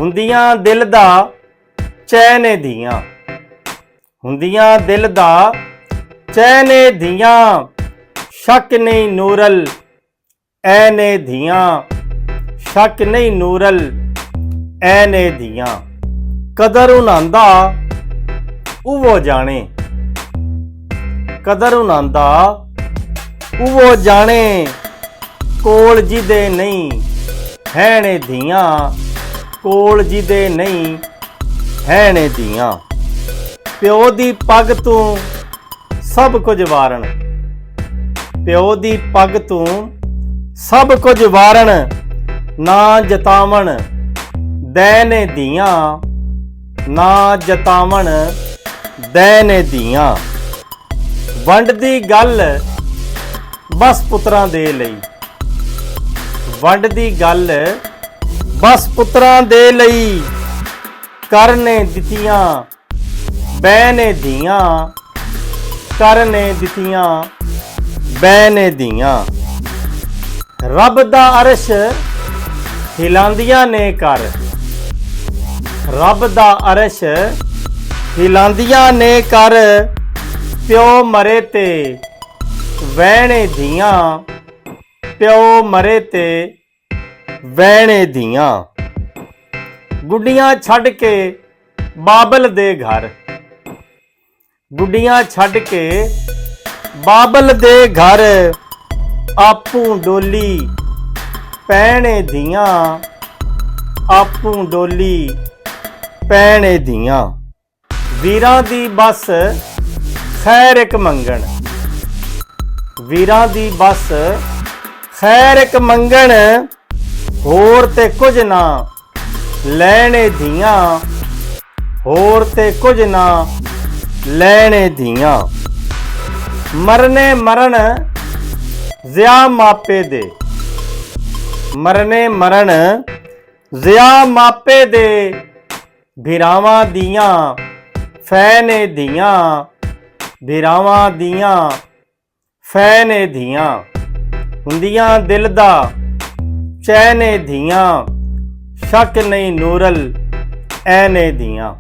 ਹੁੰਦੀਆਂ ਦਿਲ ਦਾ ਚੈਨ ਦੀਆਂ, ਹੁੰਦੀਆਂ ਦਿਲ ਦਾ ਚੈਨ ਦੀਆਂ, ਸ਼ੱਕ ਨਹੀਂ ਨੂਰਲ ਐਨੇ ਦੀਆਂ, ਸ਼ੱਕ ਨਹੀਂ ਨੂਰਲ ਐਨੇ ਦੀਆਂ। ਕਦਰ ਉਨ੍ਹਾਂ ਦਾ ਉਹ ਜਾਣੇ, ਕਦਰ ਉਨ੍ਹਾਂ ਦਾ ਉਹ ਜਾਣੇ, ਕੋਲ ਜਿਹਦੇ ਨਹੀਂ ਹੈਣੇ ਦੀਆਂ, ਕੋਲ ਜਿਹਦੇ ਨਹੀਂ ਹੈਣੇ ਦੀਆਂ। ਪਿਓ ਦੀ ਪੱਗ ਤੂੰ ਸਭ ਕੁਝ ਵਾਰਨ, ਪਿਓ ਦੀ ਪੱਗ ਤੂੰ ਸਭ ਕੁਝ ਵਾਰਨ, ਨਾ ਜਤਾਵਣ ਦੈਨੇ ਦੀਆਂ, ਨਾ ਜਤਾਵਣ ਦੈਨੇ ਦੀਆਂ। ਵੰਡ ਦੀ ਗੱਲ ਬਸ ਪੁੱਤਰਾਂ ਦੇ ਲਈ, ਵੰਡ ਦੀ ਗੱਲ ਬਸ ਪੁੱਤਰਾਂ ਦੇ ਲਈ, ਕਰਨੇ ਦਿੱਤੀਆਂ ਬਹਿਨੇ ਦੀਆਂ, ਕਰਨੇ ਦਿੱਤੀਆਂ ਬਹਿਨੇ ਦੀਆਂ। ਰੱਬ ਦਾ ਅਰਸ਼ ਹਿਲਾਂਦੀਆਂ ਨੇ ਕਰ, ਰੱਬ ਦਾ ਅਰਸ਼ ਹਿਲਾਂਦੀਆਂ ਨੇ ਕਰ, ਪਿਓ ਮਰੇ ਤੇ ਵਹਿਣੇ ਦੀਆਂ, ਪਿਓ ਮਰੇ ਤੇ ਵਹਿਣੇ ਦੀਆਂ। ਗੁੱਡੀਆਂ ਛੱਡ ਕੇ ਬਾਬਲ ਦੇ ਘਰ, ਗੁੱਡੀਆਂ ਛੱਡ ਕੇ ਬਾਬਲ ਦੇ ਘਰ, ਆਪੂ ਡੋਲੀ ਪੈਣੇ ਦੀਆਂ, ਆਪੂ ਡੋਲੀ ਪੈਣੇ ਦੀਆਂ। ਵੀਰਾਂ ਦੀ ਬਸ ਖੈਰ ਇੱਕ ਮੰਗਣ, ਵੀਰਾਂ ਦੀ ਬਸ ਖੈਰ ਇੱਕ ਮੰਗਣ, ਹੋਰ ਤੇ ਕੁਝ ਨਾ ਲੈਣੇ ਦੀਆਂ, ਹੋਰ ਤੇ ਕੁਝ ਨਾ ਲੈਣੇ ਦੀਆਂ। ਮਰਨੇ ਮਰਨ ਜ਼ਿਆ ਮਾਪੇ ਦੇ, ਮਰਨੇ ਮਰਨ ਜ਼ਿਆ ਮਾਪੇ ਦੇ, ਭਿਰਾਵਾਂ ਦੀਆਂ ਫੈਨੇ ਦੀਆਂ, ਭਿਰਾਵਾਂ ਦੀਆਂ ਫੈਨੇ ਦੀਆਂ। ਹੁੰਦੀਆਂ ਦਿਲ ਦਾ ਚੈਨ ਦੀਆਂ, ਸ਼ੱਕ ਨਹੀਂ ਨੂਰਲ ਐਨੇ ਦੀਆਂ।